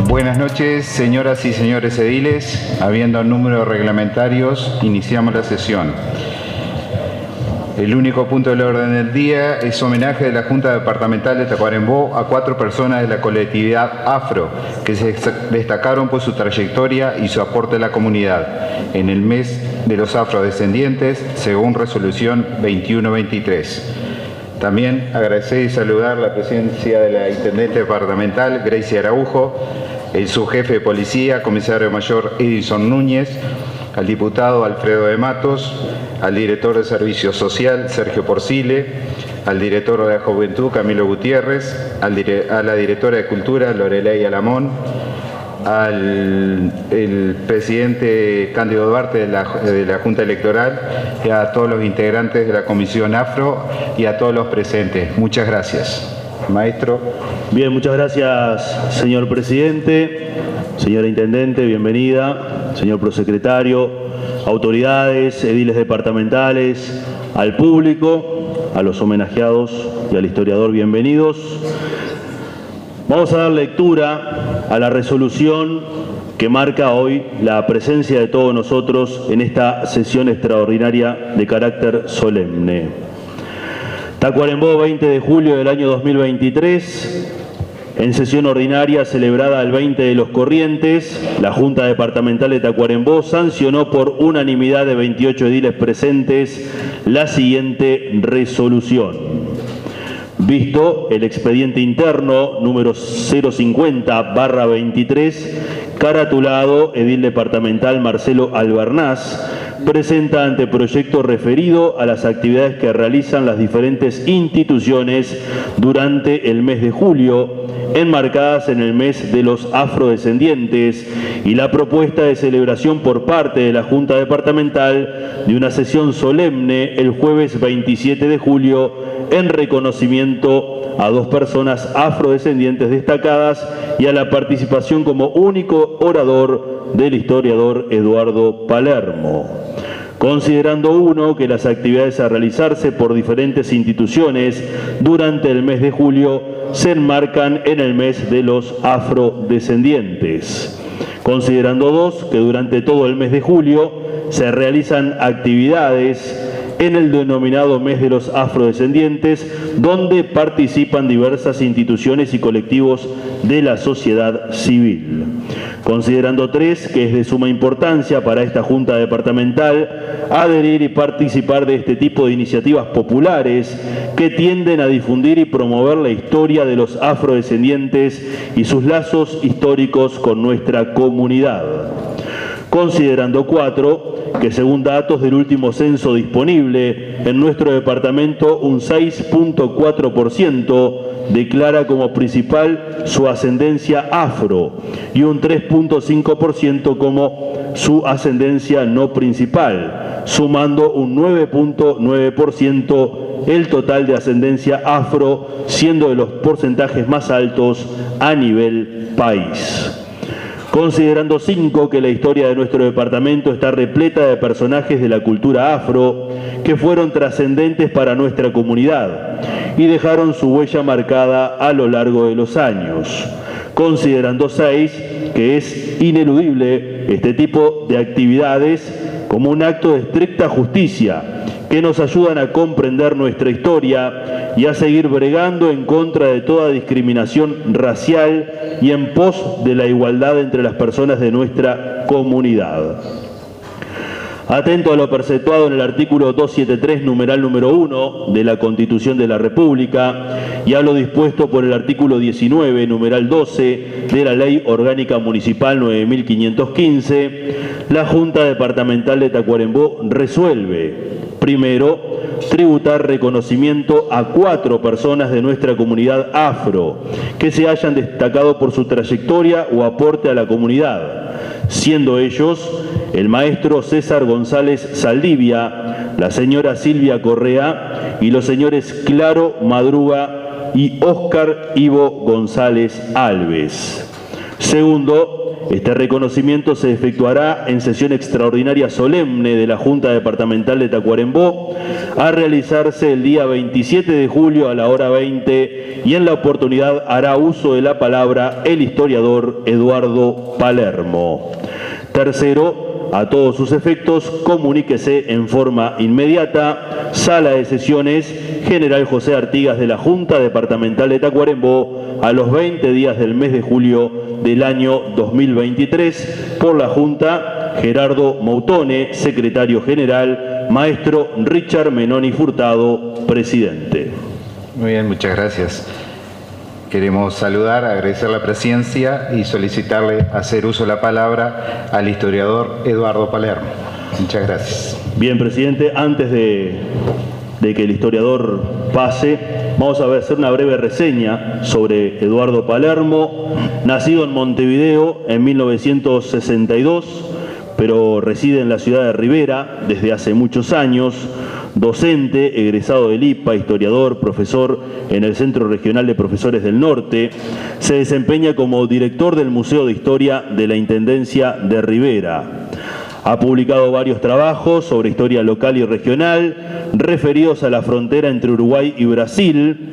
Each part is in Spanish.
Buenas noches, señoras y señores ediles. Habiendo números reglamentarios, iniciamos la sesión. El único punto del orden del día es homenaje de la Junta Departamental de Tacuarembó a 4 personas de la colectividad afro que se destacaron por su trayectoria y su aporte a la comunidad en el mes de los afrodescendientes, según resolución 2123. También agradecer y saludar la presencia de la Intendente Departamental, Gracie Araujo, el subjefe de Policía, Comisario Mayor Edison Núñez, al diputado Alfredo de Matos, al director de Servicio Social, Sergio Porcile, al director de la Juventud, Camilo Gutiérrez, a la directora de Cultura, Lorelei Alamón, al presidente Cándido Duarte de la Junta Electoral y a todos los integrantes de la Comisión Afro y a todos los presentes. Muchas gracias. Maestro. Bien, muchas gracias, señor presidente, señora intendente, bienvenida, señor prosecretario, autoridades, ediles departamentales, al público, a los homenajeados y al historiador, bienvenidos. Vamos a dar lectura a la resolución que marca hoy la presencia de todos nosotros en esta sesión extraordinaria de carácter solemne. Tacuarembó, 20 de julio del año 2023, en sesión ordinaria celebrada el 20 de los corrientes, la Junta Departamental de Tacuarembó sancionó por unanimidad de 28 ediles presentes la siguiente resolución. Visto el expediente interno número 050/23, caratulado edil departamental Marcelo Albernaz, presenta anteproyecto referido a las actividades que realizan las diferentes instituciones durante el mes de julio, enmarcadas en el mes de los afrodescendientes, y la propuesta de celebración por parte de la Junta Departamental de una sesión solemne el jueves 27 de julio en reconocimiento a 2 personas afrodescendientes destacadas y a la participación como único orador del historiador Eduardo Palermo. Considerando 1, que las actividades a realizarse por diferentes instituciones durante el mes de julio se enmarcan en el mes de los afrodescendientes. Considerando 2, que durante todo el mes de julio se realizan actividades en el denominado mes de los afrodescendientes, donde participan diversas instituciones y colectivos de la sociedad civil. Considerando 3, que es de suma importancia para esta Junta Departamental adherir y participar de este tipo de iniciativas populares que tienden a difundir y promover la historia de los afrodescendientes y sus lazos históricos con nuestra comunidad. Considerando 4, que según datos del último censo disponible en nuestro departamento, un 6.4% declara como principal su ascendencia afro y un 3.5% como su ascendencia no principal, sumando un 9.9% el total de ascendencia afro, siendo de los porcentajes más altos a nivel país. Considerando 5, que la historia de nuestro departamento está repleta de personajes de la cultura afro que fueron trascendentes para nuestra comunidad y dejaron su huella marcada a lo largo de los años. Considerando 6, que es ineludible este tipo de actividades como un acto de estricta justicia que nos ayudan a comprender nuestra historia y a seguir bregando en contra de toda discriminación racial y en pos de la igualdad entre las personas de nuestra comunidad. Atento a lo perceptuado en el artículo 273, numeral número 1 de la Constitución de la República y a lo dispuesto por el artículo 19, numeral 12 de la Ley Orgánica Municipal 9515, la Junta Departamental de Tacuarembó resuelve, primero, tributar reconocimiento a 4 personas de nuestra comunidad afro que se hayan destacado por su trayectoria o aporte a la comunidad, siendo ellos el maestro César González Saldivia, la señora Silvia Correa y los señores Claro Madruga y Óscar Ivo González Alves. Segundo, este reconocimiento se efectuará en sesión extraordinaria solemne de la Junta Departamental de Tacuarembó a realizarse el día 27 de julio a la hora 20 y en la oportunidad hará uso de la palabra el historiador Eduardo Palermo. Tercero, a todos sus efectos, comuníquese en forma inmediata, Sala de Sesiones, General José Artigas de la Junta Departamental de Tacuarembó, a los 20 días del mes de julio del año 2023, por la Junta, Gerardo Moutone, Secretario General, Maestro Richard Menoni Furtado, Presidente. Muy bien, muchas gracias. Queremos saludar, agradecer la presencia y solicitarle hacer uso de la palabra al historiador Eduardo Palermo. Muchas gracias. Bien, presidente, antes de que el historiador pase, vamos a hacer una breve reseña sobre Eduardo Palermo, nacido en Montevideo en 1962, pero reside en la ciudad de Rivera desde hace muchos años. Docente, egresado del IPA, historiador, profesor en el Centro Regional de Profesores del Norte. Se desempeña como director del Museo de Historia de la Intendencia de Rivera. Ha publicado varios trabajos sobre historia local y regional, referidos a la frontera entre Uruguay y Brasil.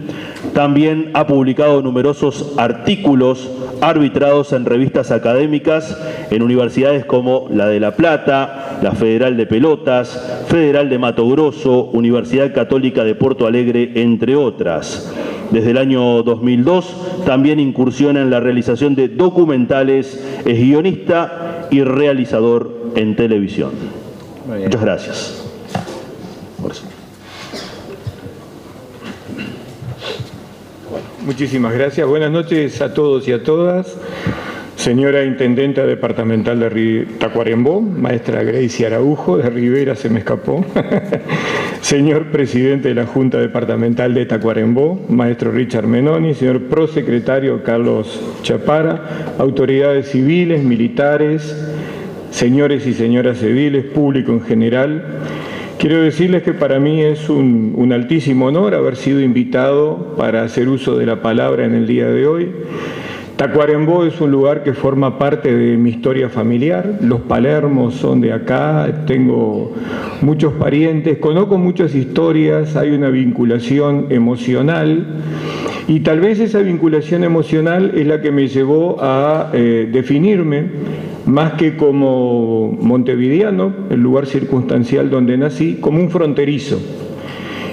También ha publicado numerosos artículos arbitrados en revistas académicas en universidades como la de La Plata, la Federal de Pelotas, Federal de Mato Grosso, Universidad Católica de Porto Alegre, entre otras. Desde el año 2002 también incursiona en la realización de documentales, es guionista y realizador en televisión. Muchas gracias. Muchísimas gracias. Buenas noches a todos y a todas. Señora Intendenta Departamental de Tacuarembó, maestra Gracie Araujo, de Rivera se me escapó. Señor Presidente de la Junta Departamental de Tacuarembó, maestro Richard Menoni, señor Prosecretario Carlos Chapara, autoridades civiles, militares, señores y señoras ediles, público en general. Quiero decirles que para mí es un altísimo honor haber sido invitado para hacer uso de la palabra en el día de hoy. Tacuarembó es un lugar que forma parte de mi historia familiar. Los Palermos son de acá, tengo muchos parientes, conozco muchas historias, hay una vinculación emocional y tal vez esa vinculación emocional es la que me llevó a definirme más que como montevideano, el lugar circunstancial donde nací, como un fronterizo.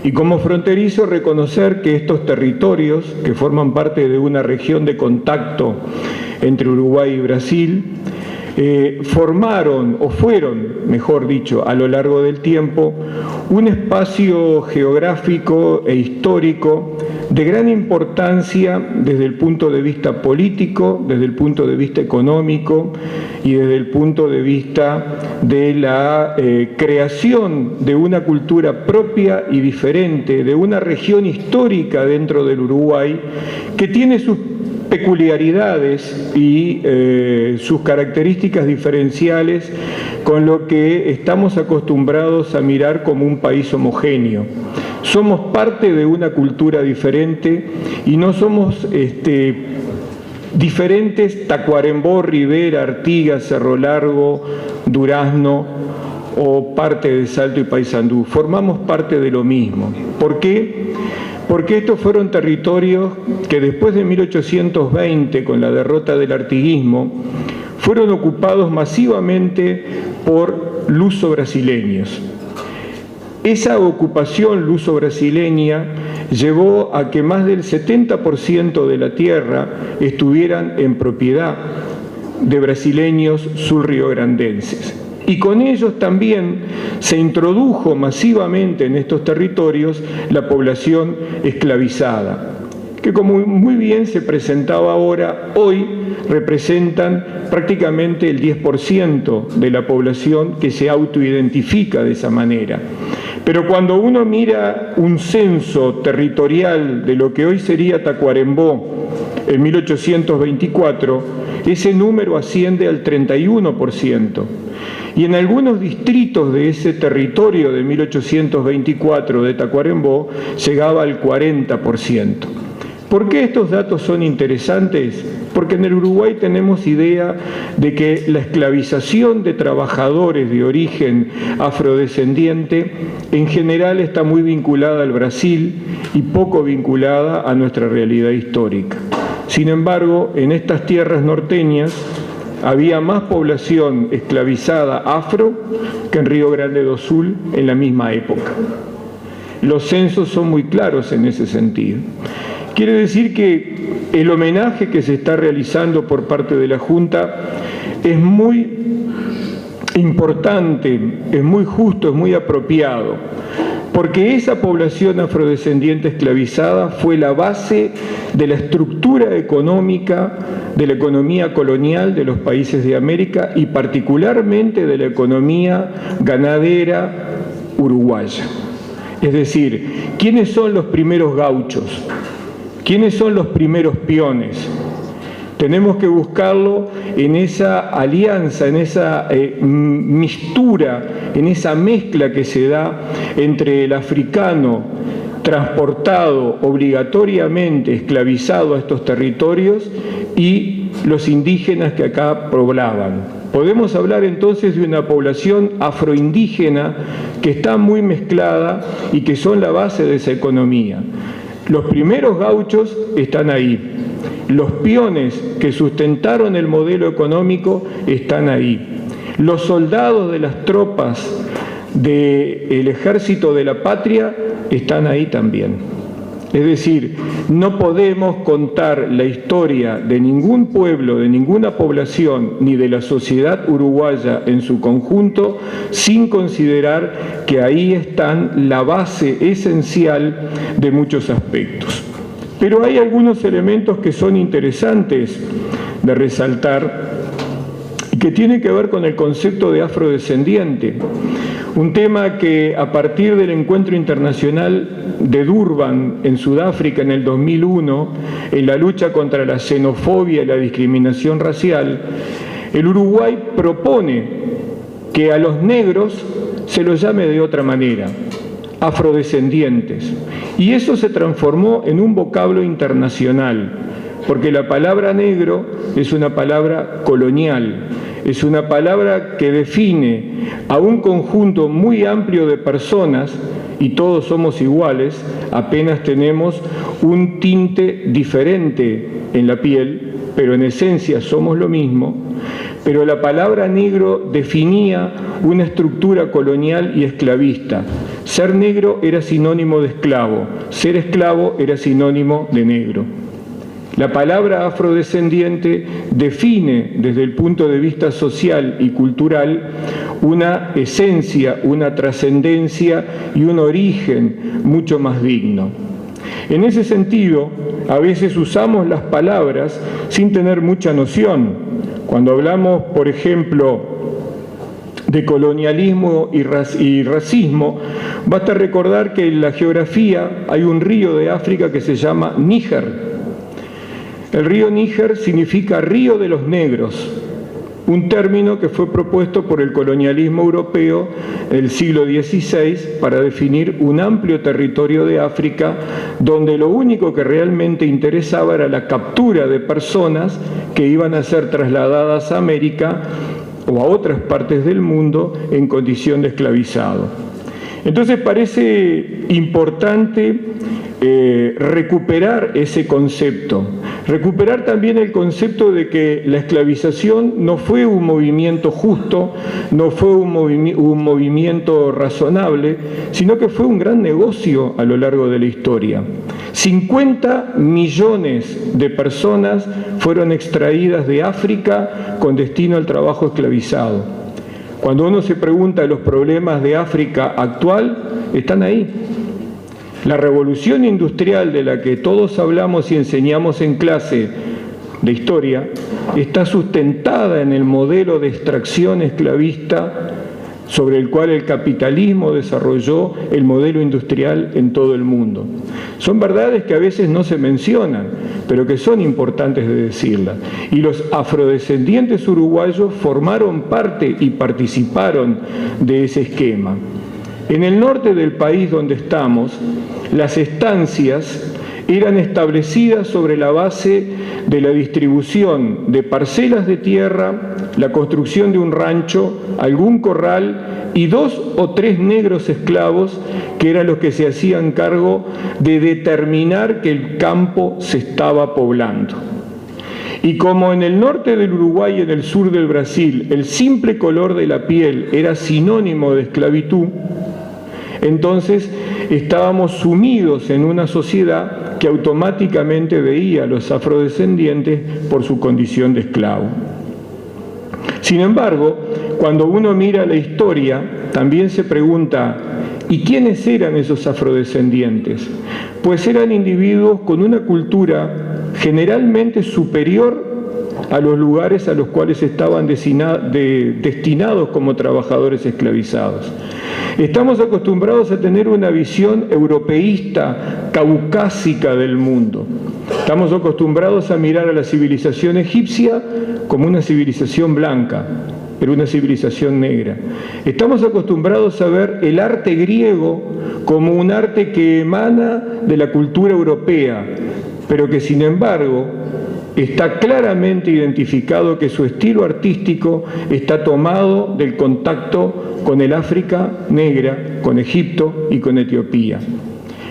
Y como fronterizo reconocer que estos territorios, que forman parte de una región de contacto entre Uruguay y Brasil, formaron, o fueron, mejor dicho, a lo largo del tiempo, un espacio geográfico e histórico de gran importancia desde el punto de vista político, desde el punto de vista económico y desde el punto de vista de la creación de una cultura propia y diferente, de una región histórica dentro del Uruguay que tiene sus peculiaridades y sus características diferenciales con lo que estamos acostumbrados a mirar como un país homogéneo. Somos parte de una cultura diferente y no somos diferentes Tacuarembó, Rivera, Artigas, Cerro Largo, Durazno o parte de Salto y Paysandú. Formamos parte de lo mismo. ¿Por qué? Porque estos fueron territorios que después de 1820, con la derrota del artiguismo, fueron ocupados masivamente por luso-brasileños. Esa ocupación luso-brasileña llevó a que más del 70% de la tierra estuvieran en propiedad de brasileños surriograndenses. Y con ellos también se introdujo masivamente en estos territorios la población esclavizada, que como muy bien se presentaba ahora, hoy representan prácticamente el 10% de la población que se autoidentifica de esa manera. Pero cuando uno mira un censo territorial de lo que hoy sería Tacuarembó en 1824, ese número asciende al 31%. Y en algunos distritos de ese territorio de 1824 de Tacuarembó llegaba al 40%. ¿Por qué estos datos son interesantes? Porque en el Uruguay tenemos idea de que la esclavización de trabajadores de origen afrodescendiente en general está muy vinculada al Brasil y poco vinculada a nuestra realidad histórica. Sin embargo, en estas tierras norteñas había más población esclavizada afro que en Río Grande do Sul en la misma época. Los censos son muy claros en ese sentido. Quiere decir que el homenaje que se está realizando por parte de la Junta es muy importante, es muy justo, es muy apropiado, porque esa población afrodescendiente esclavizada fue la base de la estructura económica de la economía colonial de los países de América y particularmente de la economía ganadera uruguaya. Es decir, ¿quiénes son los primeros gauchos? ¿Quiénes son los primeros peones? Tenemos que buscarlo en esa alianza, en esa mistura, en esa mezcla que se da entre el africano transportado obligatoriamente, esclavizado a estos territorios, y los indígenas que acá poblaban. Podemos hablar entonces de una población afroindígena que está muy mezclada y que son la base de esa economía. Los primeros gauchos están ahí. Los peones que sustentaron el modelo económico están ahí. Los soldados de las tropas del ejército de la patria están ahí también. Es decir, no podemos contar la historia de ningún pueblo, de ninguna población, ni de la sociedad uruguaya en su conjunto, sin considerar que ahí están la base esencial de muchos aspectos. Pero hay algunos elementos que son interesantes de resaltar y que tienen que ver con el concepto de afrodescendiente. Un tema que a partir del Encuentro Internacional de Durban en Sudáfrica en el 2001, en la lucha contra la xenofobia y la discriminación racial, el Uruguay propone que a los negros se los llame de otra manera, afrodescendientes. Y eso se transformó en un vocablo internacional, porque la palabra negro es una palabra colonial, es una palabra que define a un conjunto muy amplio de personas, y todos somos iguales, apenas tenemos un tinte diferente en la piel, pero en esencia somos lo mismo. Pero la palabra negro definía una estructura colonial y esclavista. Ser negro era sinónimo de esclavo, ser esclavo era sinónimo de negro. La palabra afrodescendiente define desde el punto de vista social y cultural una esencia, una trascendencia y un origen mucho más digno. En ese sentido, a veces usamos las palabras sin tener mucha noción. Cuando hablamos, por ejemplo, de colonialismo y racismo, basta recordar que en la geografía hay un río de África que se llama Níger. El río Níger significa río de los negros, un término que fue propuesto por el colonialismo europeo en el siglo XVI para definir un amplio territorio de África donde lo único que realmente interesaba era la captura de personas que iban a ser trasladadas a América o a otras partes del mundo en condición de esclavizado. Entonces parece importante recuperar ese concepto, Recuperar también el concepto de que la esclavización no fue un movimiento justo, no fue un movimiento razonable, sino que fue un gran negocio a lo largo de la historia. 50 millones de personas fueron extraídas de África con destino al trabajo esclavizado. Cuando uno se pregunta los problemas de África actual, están ahí. La revolución industrial de la que todos hablamos y enseñamos en clase de historia está sustentada en el modelo de extracción esclavista sobre el cual el capitalismo desarrolló el modelo industrial en todo el mundo. Son verdades que a veces no se mencionan, pero que son importantes de decirlas. Y los afrodescendientes uruguayos formaron parte y participaron de ese esquema. En el norte del país donde estamos, las estancias eran establecidas sobre la base de la distribución de parcelas de tierra, la construcción de un rancho, algún corral y 2 o 3 negros esclavos que eran los que se hacían cargo de determinar que el campo se estaba poblando. Y como en el norte del Uruguay y en el sur del Brasil el simple color de la piel era sinónimo de esclavitud, entonces estábamos sumidos en una sociedad que automáticamente veía a los afrodescendientes por su condición de esclavo. Sin embargo, cuando uno mira la historia, también se pregunta, ¿y quiénes eran esos afrodescendientes? Pues eran individuos con una cultura generalmente superior a los lugares a los cuales estaban destinados como trabajadores esclavizados. Estamos acostumbrados a tener una visión europeísta, caucásica del mundo. Estamos acostumbrados a mirar a la civilización egipcia como una civilización blanca, pero una civilización negra. Estamos acostumbrados a ver el arte griego como un arte que emana de la cultura europea, pero que sin embargo está claramente identificado que su estilo artístico está tomado del contacto con el África negra, con Egipto y con Etiopía.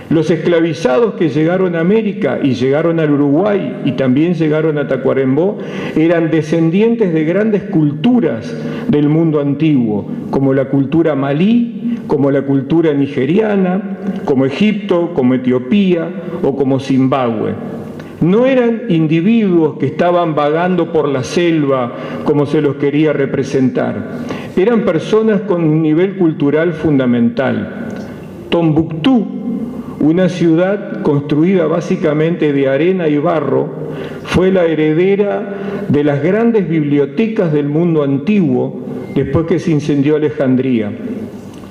Los esclavizados que llegaron a América y llegaron al Uruguay y también llegaron a Tacuarembó eran descendientes de grandes culturas del mundo antiguo, como la cultura malí, como la cultura nigeriana, como Egipto, como Etiopía o como Zimbabue. No eran individuos que estaban vagando por la selva como se los quería representar. Eran personas con un nivel cultural fundamental. Tombuctú, una ciudad construida básicamente de arena y barro, fue la heredera de las grandes bibliotecas del mundo antiguo después que se incendió Alejandría.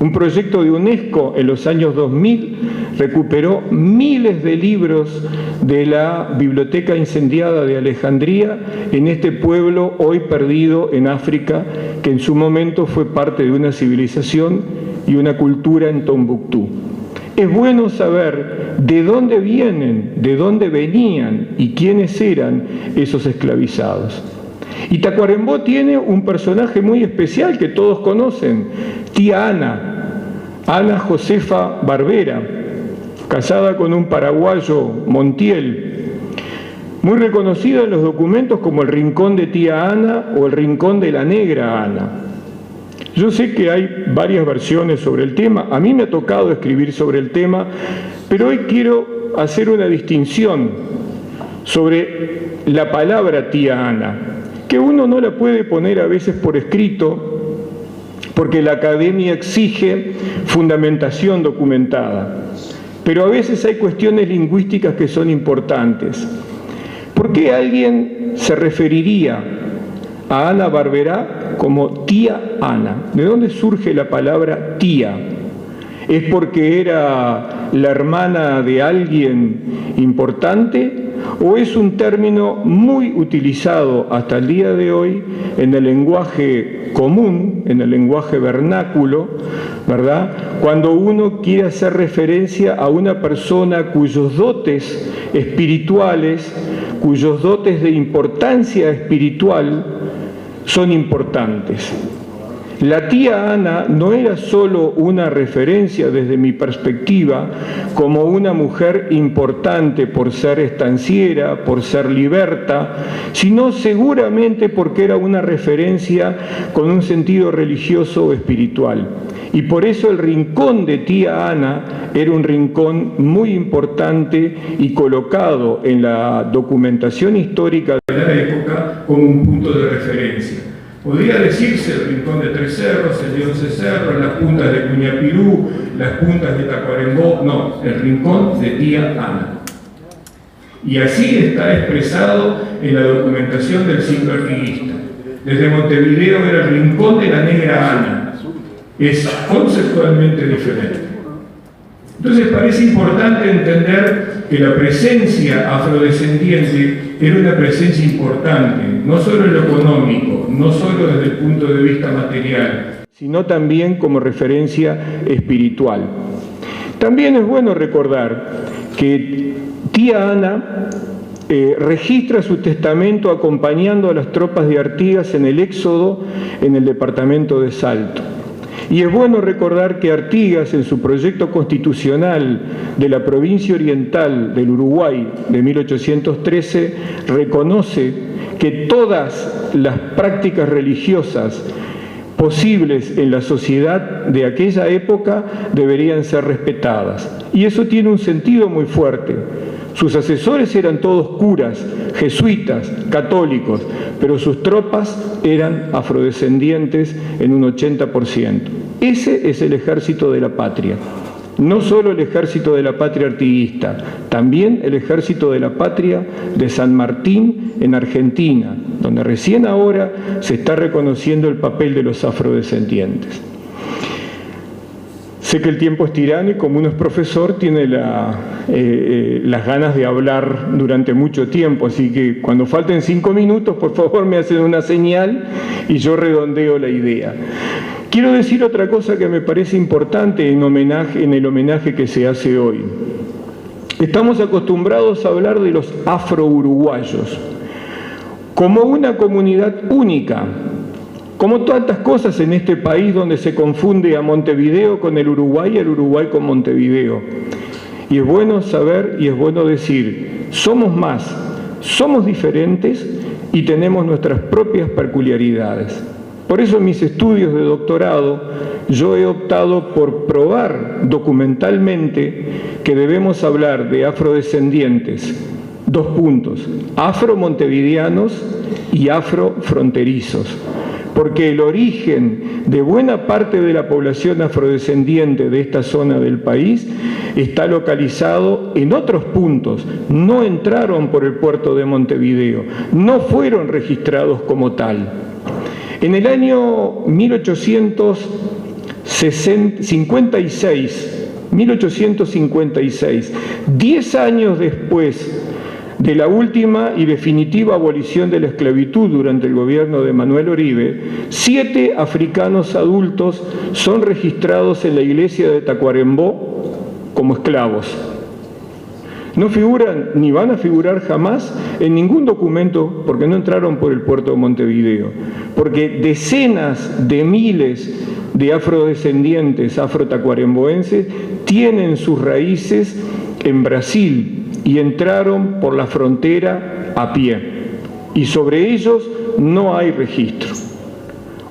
Un proyecto de UNESCO en los años 2000 recuperó miles de libros de la biblioteca incendiada de Alejandría en este pueblo hoy perdido en África, que en su momento fue parte de una civilización y una cultura en Tombuctú. Es bueno saber de dónde vienen, de dónde venían y quiénes eran esos esclavizados. Y Tacuarembó tiene un personaje muy especial que todos conocen, tía Ana Josefa Barbera, casada con un paraguayo, Montiel, muy reconocida en los documentos como el Rincón de tía Ana o el Rincón de la Negra Ana. Yo sé que hay varias versiones sobre el tema, a mí me ha tocado escribir sobre el tema, pero hoy quiero hacer una distinción sobre la palabra tía Ana, que uno no la puede poner a veces por escrito porque la academia exige fundamentación documentada. Pero a veces hay cuestiones lingüísticas que son importantes. ¿Por qué alguien se referiría a Ana Barberá como tía Ana? ¿De dónde surge la palabra tía? ¿Es porque era la hermana de alguien importante? ¿O es un término muy utilizado hasta el día de hoy en el lenguaje común, en el lenguaje vernáculo, ¿verdad? Cuando uno quiere hacer referencia a una persona cuyos dotes espirituales, cuyos dotes de importancia espiritual son importantes. La tía Ana no era solo una referencia desde mi perspectiva como una mujer importante por ser estanciera, por ser liberta, sino seguramente porque era una referencia con un sentido religioso o espiritual. Y por eso el rincón de tía Ana era un rincón muy importante y colocado en la documentación histórica de la época como un punto de referencia. Podría decirse el rincón de Tres Cerros, el de Once Cerros, las puntas de Cuñapirú, las puntas de Tacuarembó, no, el rincón de tía Ana. Y así está expresado en la documentación del ciclo artiguista. Desde Montevideo era el rincón de la negra Ana. Es conceptualmente diferente. Entonces parece importante entender que la presencia afrodescendiente era una presencia importante, no solo en lo económico, no solo desde el punto de vista material, sino también como referencia espiritual. También es bueno recordar que tía Ana registra su testamento acompañando a las tropas de Artigas en el éxodo en el departamento de Salto. Y es bueno recordar que Artigas, en su proyecto constitucional de la provincia oriental del Uruguay de 1813, reconoce que todas las prácticas religiosas posibles en la sociedad de aquella época deberían ser respetadas. Y eso tiene un sentido muy fuerte. Sus asesores eran todos curas, jesuitas, católicos, pero sus tropas eran afrodescendientes en un 80%. Ese es el ejército de la patria. No solo el ejército de la patria artiguista, también el ejército de la patria de San Martín en Argentina, donde recién ahora se está reconociendo el papel de los afrodescendientes. Sé que el tiempo es tirano y como uno es profesor tiene las ganas de hablar durante mucho tiempo, así que cuando falten 5 minutos, por favor me hacen una señal y yo redondeo la idea. Quiero decir otra cosa que me parece importante en el homenaje que se hace hoy. Estamos acostumbrados a hablar de los afro-uruguayos como una comunidad única, como tantas cosas en este país donde se confunde a Montevideo con el Uruguay y el Uruguay con Montevideo. Y es bueno saber y es bueno decir, somos más, somos diferentes y tenemos nuestras propias peculiaridades. Por eso en mis estudios de doctorado yo he optado por probar documentalmente que debemos hablar de afrodescendientes, 2 puntos, afro-montevideanos y afro-fronterizos. Porque el origen de buena parte de la población afrodescendiente de esta zona del país está localizado en otros puntos, no entraron por el puerto de Montevideo, no fueron registrados como tal. En el año 1856, 10 años después de la última y definitiva abolición de la esclavitud durante el gobierno de Manuel Oribe, 7 africanos adultos son registrados en la iglesia de Tacuarembó como esclavos. No figuran ni van a figurar jamás en ningún documento porque no entraron por el puerto de Montevideo, porque decenas de miles de afrodescendientes afrotacuaremboenses tienen sus raíces en Brasil y entraron por la frontera a pie, y sobre ellos no hay registro,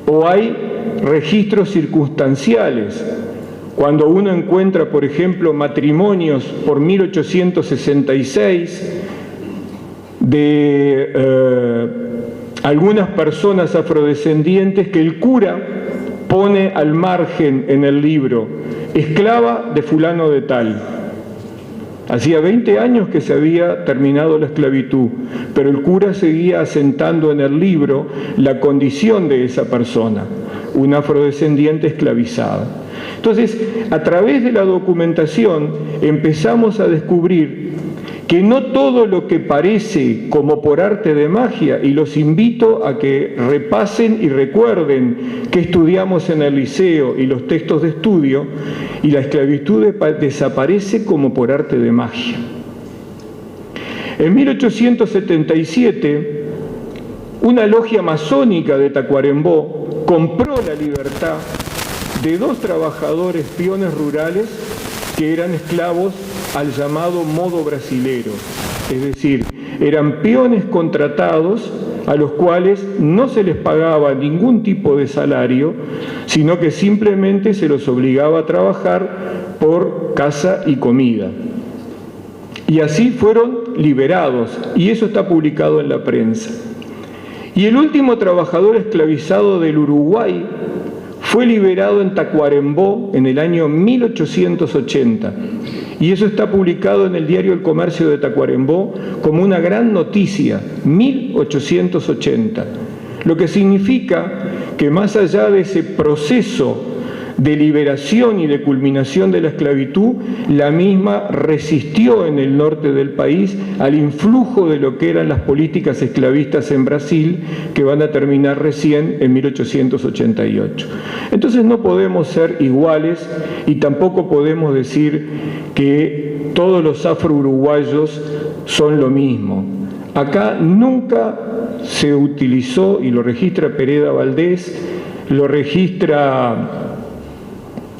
o hay registros circunstanciales. Cuando uno encuentra, por ejemplo, matrimonios por 1866 de algunas personas afrodescendientes que el cura pone al margen en el libro, esclava de fulano de tal. Hacía 20 años que se había terminado la esclavitud, pero el cura seguía asentando en el libro la condición de esa persona, un afrodescendiente esclavizado. Entonces, a través de la documentación empezamos a descubrir que no todo lo que parece como por arte de magia, y los invito a que repasen y recuerden que estudiamos en el liceo y los textos de estudio, y la esclavitud desaparece como por arte de magia. En 1877, una logia masónica de Tacuarembó compró la libertad de 2 trabajadores peones rurales que eran esclavos al llamado modo brasilero, es decir, eran peones contratados a los cuales no se les pagaba ningún tipo de salario, sino que simplemente se los obligaba a trabajar por casa y comida. Y así fueron liberados, y eso está publicado en la prensa. Y el último trabajador esclavizado del Uruguay fue liberado en Tacuarembó en el año 1880. Y eso está publicado en el diario El Comercio de Tacuarembó como una gran noticia, 1880. Lo que significa que más allá de ese proceso de liberación y de culminación de la esclavitud, la misma resistió en el norte del país al influjo de lo que eran las políticas esclavistas en Brasil, que van a terminar recién en 1888. Entonces no podemos ser iguales y tampoco podemos decir que todos los afro-uruguayos son lo mismo. Acá nunca se utilizó, y lo registra Pereda Valdés, lo registra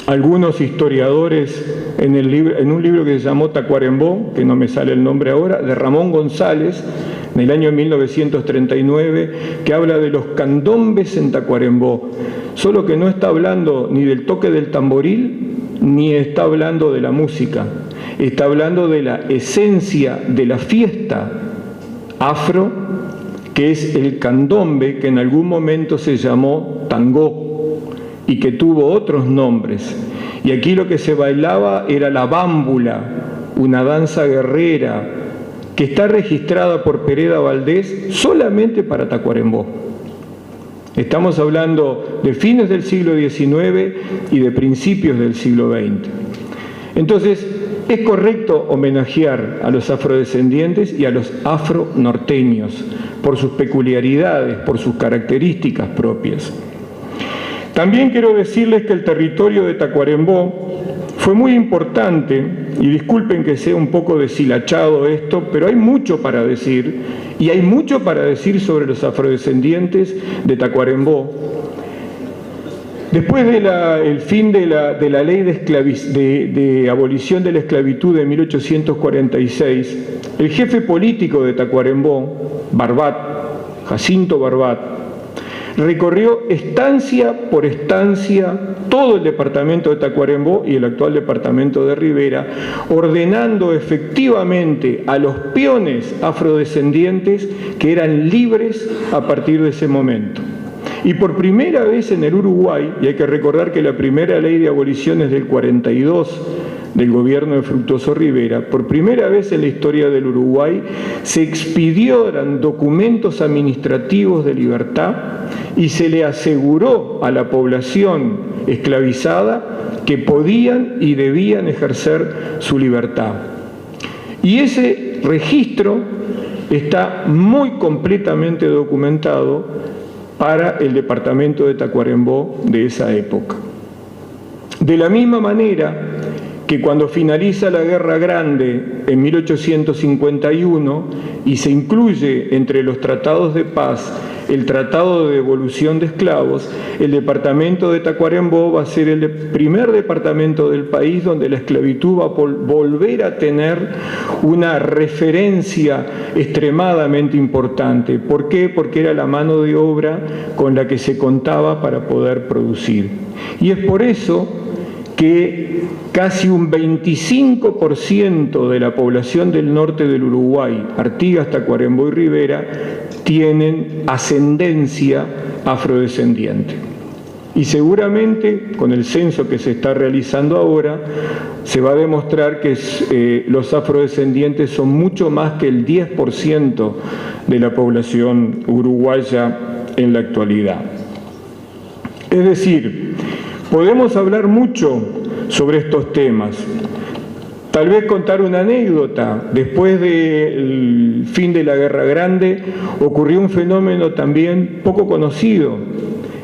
algunos historiadores en un libro que se llamó Tacuarembó, que no me sale el nombre ahora, de Ramón González, en el año 1939, que habla de los candombes en Tacuarembó, solo que no está hablando ni del toque del tamboril, ni está hablando de la música, está hablando de la esencia de la fiesta afro, que es el candombe, que en algún momento se llamó tangó, y que tuvo otros nombres. Y aquí lo que se bailaba era la bámbula, una danza guerrera, que está registrada por Pereda Valdés solamente para Tacuarembó. Estamos hablando de fines del siglo XIX y de principios del siglo XX. Entonces, es correcto homenajear a los afrodescendientes y a los afro-norteños por sus peculiaridades, por sus características propias. También quiero decirles que el territorio de Tacuarembó fue muy importante, y disculpen que sea un poco deshilachado esto, pero hay mucho para decir, y hay mucho para decir sobre los afrodescendientes de Tacuarembó. Después del fin de la ley de abolición de la esclavitud de 1846, el jefe político de Tacuarembó, Barbat, Jacinto Barbat, recorrió estancia por estancia todo el departamento de Tacuarembó y el actual departamento de Rivera, ordenando efectivamente a los peones afrodescendientes que eran libres a partir de ese momento. Y por primera vez en el Uruguay, y hay que recordar que la primera ley de abolición es del 42, del gobierno de Fructuoso Rivera, por primera vez en la historia del Uruguay se expidieron documentos administrativos de libertad y se le aseguró a la población esclavizada que podían y debían ejercer su libertad. Y ese registro está muy completamente documentado para el departamento de Tacuarembó de esa época. De la misma manera que cuando finaliza la Guerra Grande en 1851 y se incluye entre los tratados de paz el Tratado de Devolución de Esclavos, el departamento de Tacuarembó va a ser el primer departamento del país donde la esclavitud va a volver a tener una referencia extremadamente importante. ¿Por qué? Porque era la mano de obra con la que se contaba para poder producir. Y es por eso que casi un 25% de la población del norte del Uruguay, Artigas, Tacuarembó y Rivera, tienen ascendencia afrodescendiente. Y seguramente, con el censo que se está realizando ahora, se va a demostrar que los afrodescendientes son mucho más que el 10% de la población uruguaya en la actualidad. Es decir, podemos hablar mucho sobre estos temas. Tal vez contar una anécdota. Después del fin de la Guerra Grande ocurrió un fenómeno también poco conocido,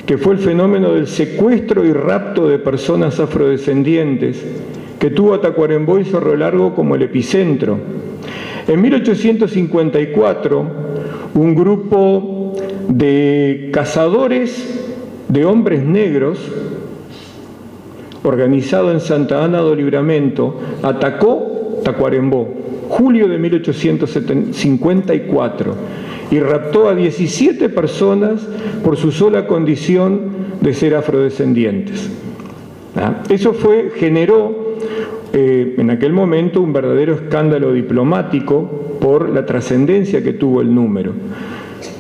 que fue el fenómeno del secuestro y rapto de personas afrodescendientes, que tuvo a Tacuarembó y Cerro Largo como el epicentro. En 1854, un grupo de cazadores de hombres negros, organizado en Santa Ana do Livramento, atacó Tacuarembó, julio de 1854, y raptó a 17 personas por su sola condición de ser afrodescendientes. Eso generó en aquel momento un verdadero escándalo diplomático por la trascendencia que tuvo el número.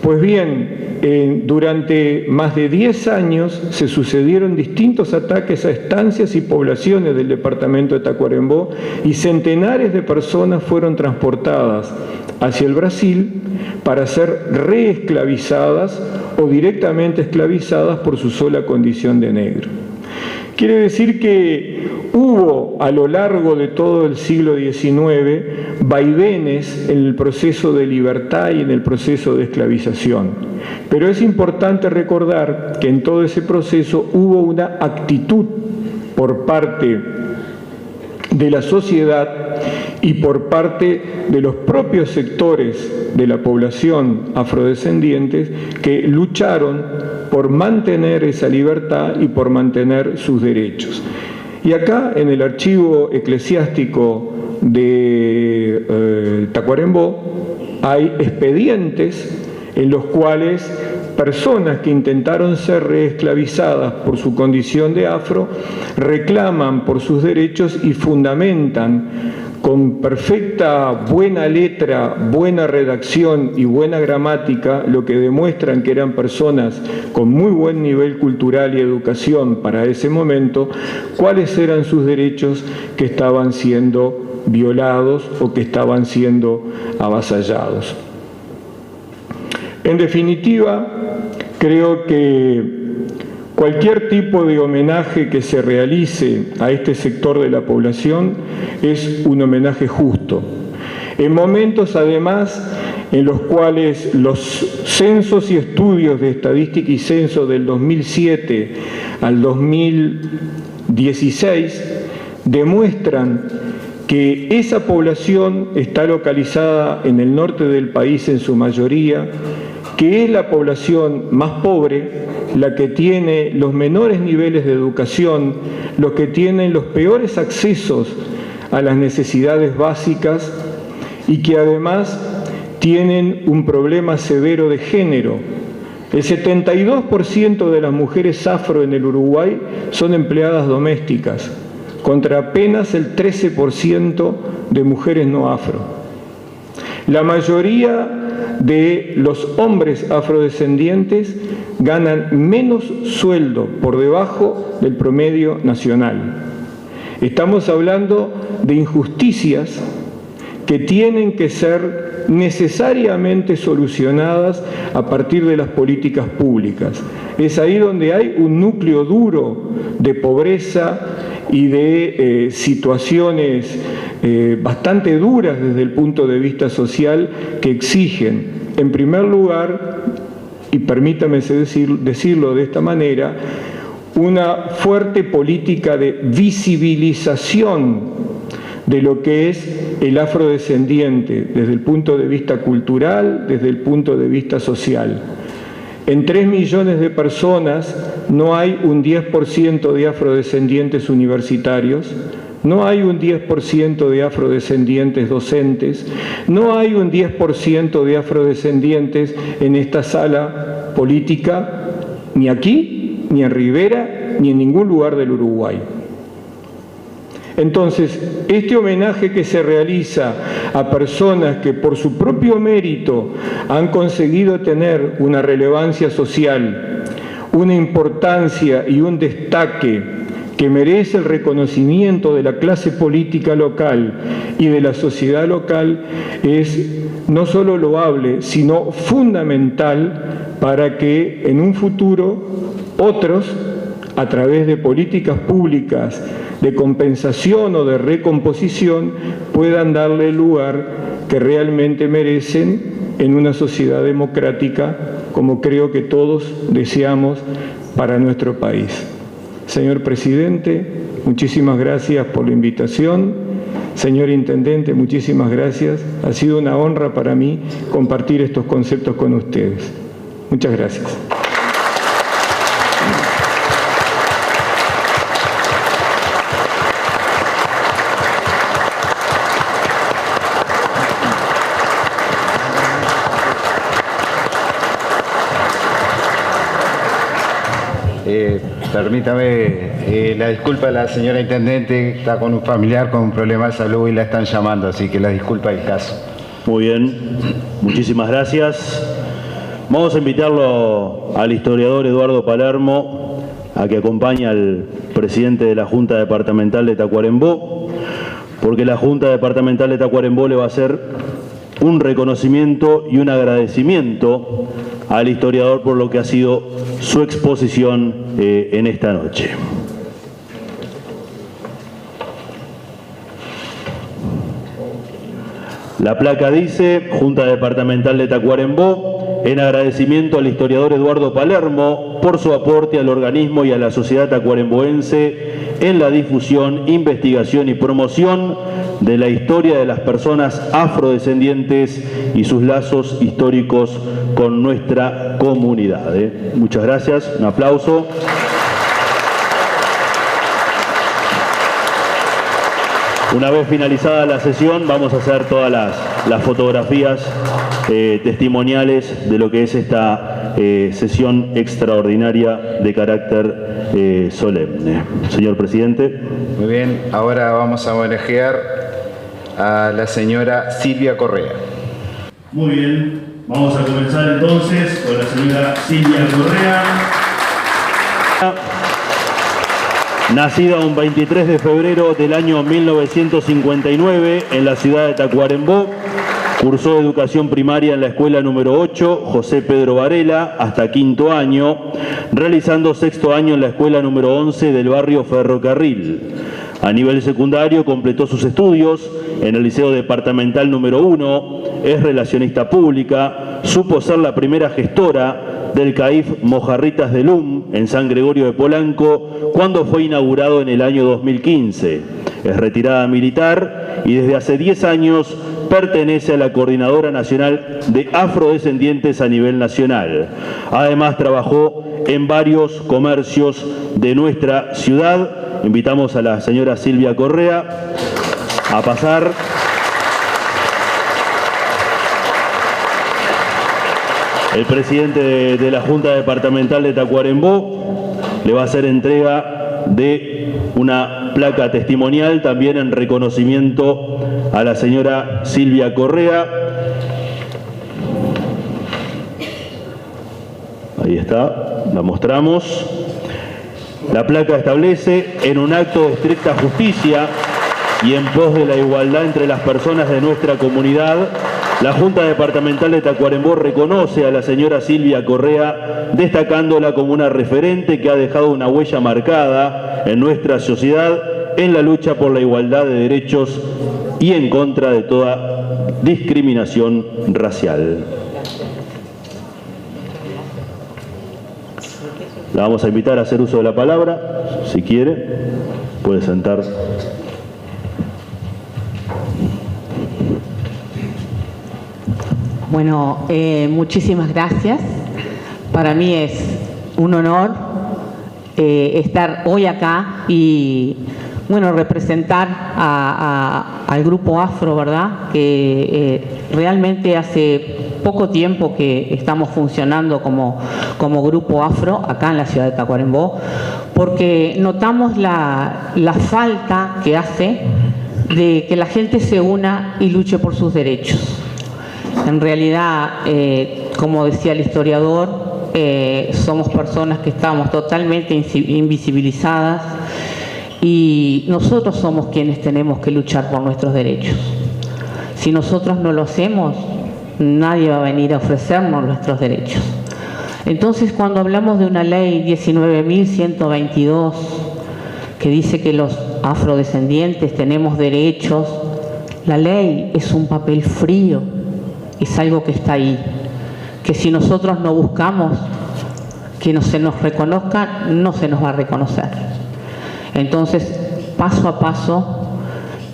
Pues bien, durante más de 10 años se sucedieron distintos ataques a estancias y poblaciones del departamento de Tacuarembó y centenares de personas fueron transportadas hacia el Brasil para ser reesclavizadas o directamente esclavizadas por su sola condición de negro. Quiere decir que hubo a lo largo de todo el siglo XIX vaivenes en el proceso de libertad y en el proceso de esclavización. Pero es importante recordar que en todo ese proceso hubo una actitud por parte de la sociedad y por parte de los propios sectores de la población afrodescendientes que lucharon por mantener esa libertad y por mantener sus derechos. Y acá, en el archivo eclesiástico de Tacuarembó, hay expedientes en los cuales personas que intentaron ser reesclavizadas por su condición de afro reclaman por sus derechos y fundamentan con perfecta buena letra, buena redacción y buena gramática, lo que demuestran que eran personas con muy buen nivel cultural y educación para ese momento, cuáles eran sus derechos que estaban siendo violados o que estaban siendo avasallados. En definitiva, creo que cualquier tipo de homenaje que se realice a este sector de la población es un homenaje justo. En momentos, además, en los cuales los censos y estudios de estadística y censo del 2007 al 2016 demuestran que esa población está localizada en el norte del país en su mayoría, que es la población más pobre, la que tiene los menores niveles de educación, los que tienen los peores accesos a las necesidades básicas y que además tienen un problema severo de género. El 72% de las mujeres afro en el Uruguay son empleadas domésticas, contra apenas el 13% de mujeres no afro. La mayoría de los hombres afrodescendientes ganan menos sueldo, por debajo del promedio nacional. Estamos hablando de injusticias que tienen que ser necesariamente solucionadas a partir de las políticas públicas. Es ahí donde hay un núcleo duro de pobreza y de situaciones bastante duras desde el punto de vista social que exigen, en primer lugar, y permítame decirlo de esta manera, una fuerte política de visibilización de lo que es el afrodescendiente desde el punto de vista cultural, desde el punto de vista social. En 3 millones de personas no hay un 10% de afrodescendientes universitarios, no hay un 10% de afrodescendientes docentes, no hay un 10% de afrodescendientes en esta sala política, ni aquí, ni en Rivera, ni en ningún lugar del Uruguay. Entonces, este homenaje que se realiza a personas que por su propio mérito han conseguido tener una relevancia social, una importancia y un destaque que merece el reconocimiento de la clase política local y de la sociedad local, es no solo loable, sino fundamental para que en un futuro otros, a través de políticas públicas de compensación o de recomposición, puedan darle el lugar que realmente merecen en una sociedad democrática, como creo que todos deseamos para nuestro país. Señor Presidente, muchísimas gracias por la invitación. Señor Intendente, muchísimas gracias. Ha sido una honra para mí compartir estos conceptos con ustedes. Muchas gracias. Permítame, la disculpa de la señora Intendente, está con un familiar con un problema de salud y la están llamando, así que la disculpa del caso. Muy bien, muchísimas gracias. Vamos a invitarlo al historiador Eduardo Palermo a que acompañe al presidente de la Junta Departamental de Tacuarembó, porque la Junta Departamental de Tacuarembó le va a hacer un reconocimiento y un agradecimiento al historiador por lo que ha sido su exposición en esta noche. La placa dice: Junta Departamental de Tacuarembó, en agradecimiento al historiador Eduardo Palermo por su aporte al organismo y a la sociedad tacuaremboense en la difusión, investigación y promoción de la historia de las personas afrodescendientes y sus lazos históricos con nuestra comunidad. Muchas gracias, un aplauso. Una vez finalizada la sesión, vamos a hacer todas las fotografías testimoniales de lo que es esta sesión extraordinaria de carácter solemne. Señor presidente. Muy bien, ahora vamos a homenajear a la señora Silvia Correa. Muy bien, vamos a comenzar entonces con la señora Silvia Correa. Nacida un 23 de febrero del año 1959 en la ciudad de Tacuarembó, cursó educación primaria en la escuela número 8, José Pedro Varela, hasta quinto año, realizando sexto año en la escuela número 11 del barrio Ferrocarril. A nivel secundario completó sus estudios en el Liceo Departamental número 1, es relacionista pública, supo ser la primera gestora del CAIF Mojarritas de Lum en San Gregorio de Polanco cuando fue inaugurado en el año 2015. Es retirada militar y desde hace 10 años pertenece a la Coordinadora Nacional de Afrodescendientes a nivel nacional. Además trabajó en varios comercios de nuestra ciudad. Invitamos a la señora Silvia Correa a pasar. El presidente de la Junta Departamental de Tacuarembó le va a hacer entrega de una placa testimonial también en reconocimiento a la señora Silvia Correa. Ahí está, la mostramos. La placa establece: en un acto de estricta justicia y en pos de la igualdad entre las personas de nuestra comunidad, la Junta Departamental de Tacuarembó reconoce a la señora Silvia Correa, destacándola como una referente que ha dejado una huella marcada en nuestra sociedad en la lucha por la igualdad de derechos y en contra de toda discriminación racial. La vamos a invitar a hacer uso de la palabra. Si quiere, puede sentarse. Bueno, muchísimas gracias. Para mí es un honor estar hoy acá y, bueno, representar al Grupo Afro, ¿verdad? Que realmente hace poco tiempo que estamos funcionando como Grupo Afro acá en la ciudad de Tacuarembó, porque notamos la falta que hace de que la gente se una y luche por sus derechos. En realidad, como decía el historiador, somos personas que estamos totalmente invisibilizadas y nosotros somos quienes tenemos que luchar por nuestros derechos. Si nosotros no lo hacemos, nadie va a venir a ofrecernos nuestros derechos. Entonces, cuando hablamos de una ley 19.122 que dice que los afrodescendientes tenemos derechos, la ley es un papel frío. Es algo que está ahí, que si nosotros no buscamos que no se nos reconozca, no se nos va a reconocer. Entonces, paso a paso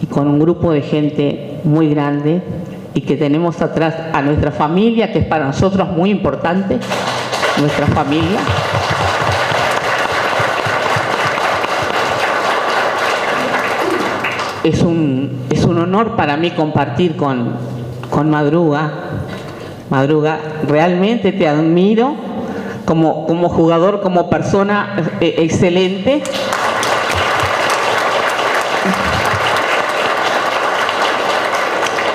y con un grupo de gente muy grande y que tenemos atrás a nuestra familia, que es para nosotros muy importante, nuestra familia. Es un honor para mí compartir con Madruga. Madruga, realmente te admiro como jugador, como persona, excelente.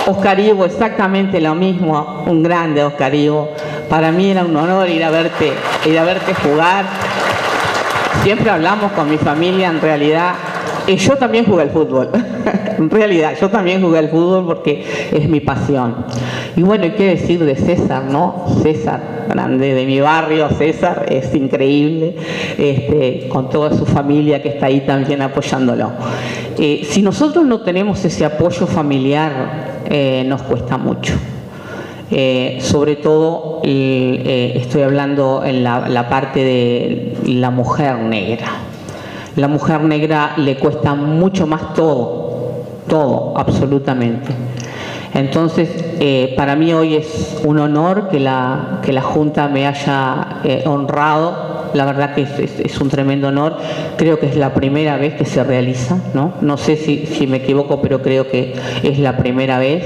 Oscar Ivo, exactamente lo mismo, un grande Oscar Ivo. Para mí era un honor ir a verte jugar. Siempre hablamos con mi familia, en realidad, yo también jugué al fútbol. En realidad, yo también jugué al fútbol porque es mi pasión. Y bueno, hay que decir de César, ¿no? César, grande de mi barrio, César, es increíble, con toda su familia que está ahí también apoyándolo. Si nosotros no tenemos ese apoyo familiar, nos cuesta mucho. Sobre todo estoy hablando en la parte de la mujer negra. La mujer negra le cuesta mucho más todo, absolutamente. Entonces, para mí hoy es un honor que la Junta me haya honrado. La verdad que es un tremendo honor. Creo que es la primera vez que se realiza, ¿no? No sé si me equivoco, pero creo que es la primera vez.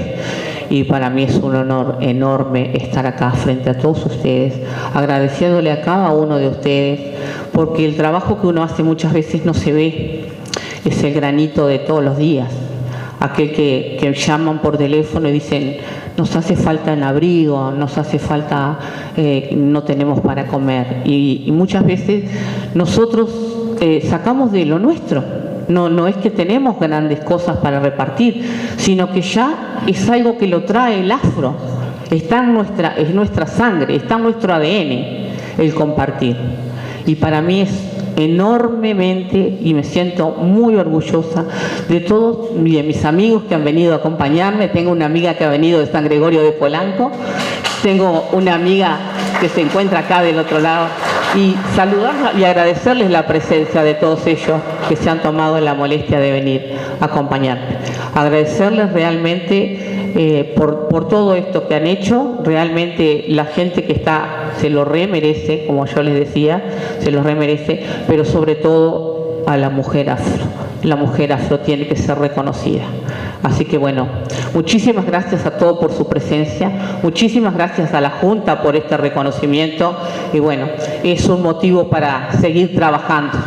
Y para mí es un honor enorme estar acá frente a todos ustedes, agradeciéndole a cada uno de ustedes, porque el trabajo que uno hace muchas veces no se ve, es el granito de todos los días. Aquel que llaman por teléfono y dicen, nos hace falta el abrigo, nos hace falta, no tenemos para comer. Y muchas veces nosotros sacamos de lo nuestro. No es que tenemos grandes cosas para repartir, sino que ya es algo que lo trae el afro. Está en nuestra sangre, está en nuestro ADN el compartir. Y para mí es enormemente, y me siento muy orgullosa de todos y de mis amigos que han venido a acompañarme. Tengo una amiga que ha venido de San Gregorio de Polanco, tengo una amiga que se encuentra acá del otro lado, y saludarla y agradecerles la presencia de todos ellos que se han tomado la molestia de venir a acompañarme. Agradecerles realmente por todo esto que han hecho. Realmente la gente que está se lo remerece, como yo les decía, se lo remerece, pero sobre todo a la mujer afro. La mujer afro tiene que ser reconocida. Así que bueno, muchísimas gracias a todos por su presencia, muchísimas gracias a la Junta por este reconocimiento, y bueno, es un motivo para seguir trabajando.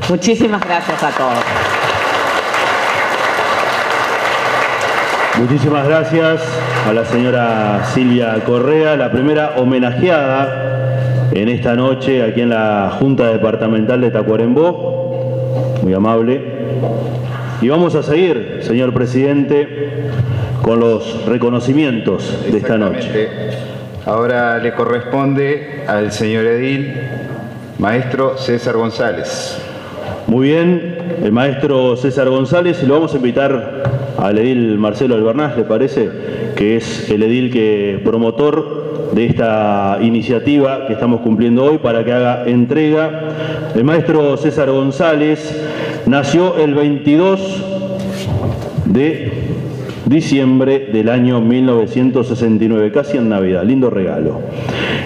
Muchísimas gracias a todos. Muchísimas gracias a la señora Silvia Correa, la primera homenajeada en esta noche aquí en la Junta Departamental de Tacuarembó. Muy amable. Y vamos a seguir, señor presidente, con los reconocimientos de esta noche. Ahora le corresponde al señor edil, maestro César González. Muy bien, el maestro César González, y lo vamos a invitar al edil Marcelo Albernaz, ¿le parece? Que es el edil promotor de esta iniciativa que estamos cumpliendo hoy, para que haga entrega. El maestro César González nació el 22 de diciembre del año 1969, casi en Navidad, lindo regalo.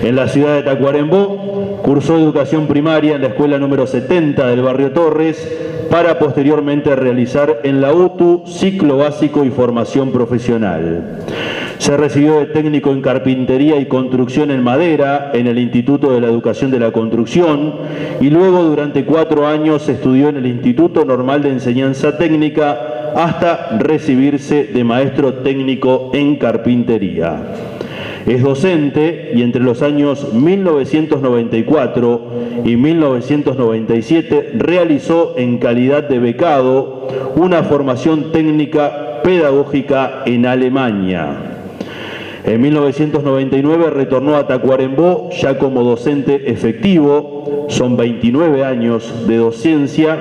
En la ciudad de Tacuarembó cursó educación primaria en la escuela número 70 del barrio Torres, para posteriormente realizar en la UTU ciclo básico y formación profesional. Se recibió de técnico en carpintería y construcción en madera en el Instituto de la Educación de la Construcción, y luego durante 4 años estudió en el Instituto Normal de Enseñanza Técnica hasta recibirse de maestro técnico en carpintería. Es docente y entre los años 1994 y 1997 realizó en calidad de becado una formación técnica pedagógica en Alemania. En 1999 retornó a Tacuarembó ya como docente efectivo, son 29 años de docencia,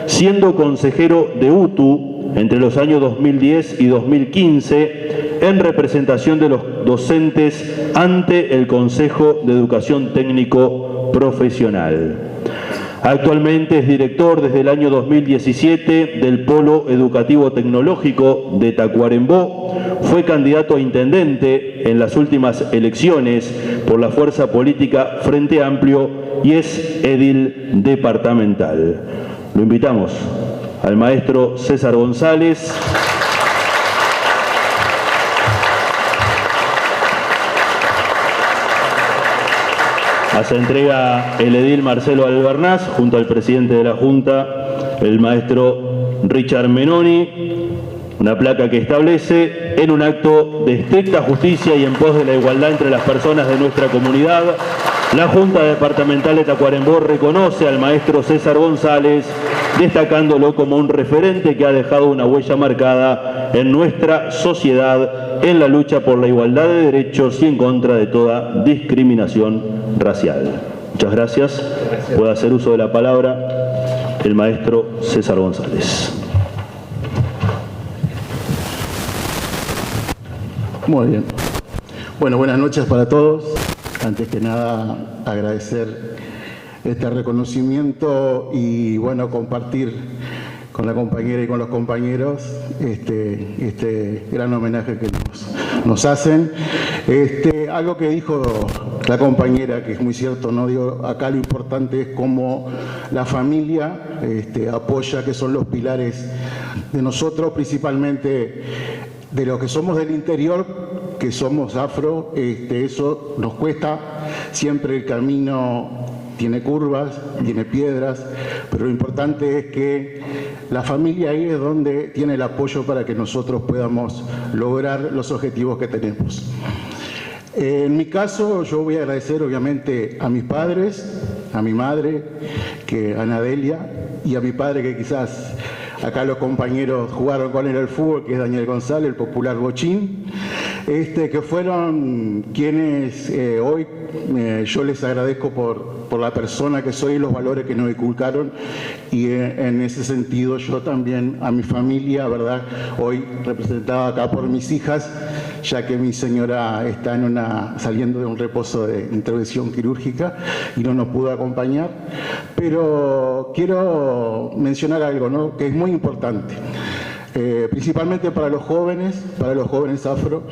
siendo consejero de UTU entre los años 2010 y 2015 en representación de los docentes ante el Consejo de Educación Técnico Profesional. Actualmente es director desde el año 2017 del Polo Educativo Tecnológico de Tacuarembó. Fue candidato a intendente en las últimas elecciones por la fuerza política Frente Amplio y es edil departamental. Lo invitamos al maestro César González. Hace entrega el edil Marcelo Albernaz, junto al presidente de la Junta, el maestro Richard Menoni, una placa que establece: en un acto de estricta justicia y en pos de la igualdad entre las personas de nuestra comunidad, la Junta Departamental de Tacuarembó reconoce al maestro César González, destacándolo como un referente que ha dejado una huella marcada en nuestra sociedad en la lucha por la igualdad de derechos y en contra de toda discriminación racial. Muchas gracias. Puede hacer uso de la palabra el maestro César González. Muy bien. Bueno, buenas noches para todos. Antes que nada, agradecer este reconocimiento y, bueno, compartir con la compañera y con los compañeros este gran homenaje que nos hacen. Algo que dijo la compañera, que es muy cierto, ¿no? Digo, acá lo importante es cómo la familia apoya, que son los pilares de nosotros, principalmente de los que somos del interior, que somos afro. Eso nos cuesta, siempre el camino tiene curvas, tiene piedras, pero lo importante es que la familia ahí es donde tiene el apoyo para que nosotros podamos lograr los objetivos que tenemos. En mi caso, yo voy a agradecer obviamente a mis padres, a mi madre, Ana Delia, y a mi padre, que quizás acá los compañeros jugaron con él al fútbol, que es Daniel González, el popular Bochín, que fueron quienes hoy yo les agradezco por la persona que soy y los valores que nos inculcaron, y en ese sentido yo también a mi familia, ¿verdad? Hoy representada acá por mis hijas, ya que mi señora está saliendo de un reposo de intervención quirúrgica y no nos pudo acompañar, pero quiero mencionar algo, ¿no?, que es muy importante. Principalmente para los jóvenes afro,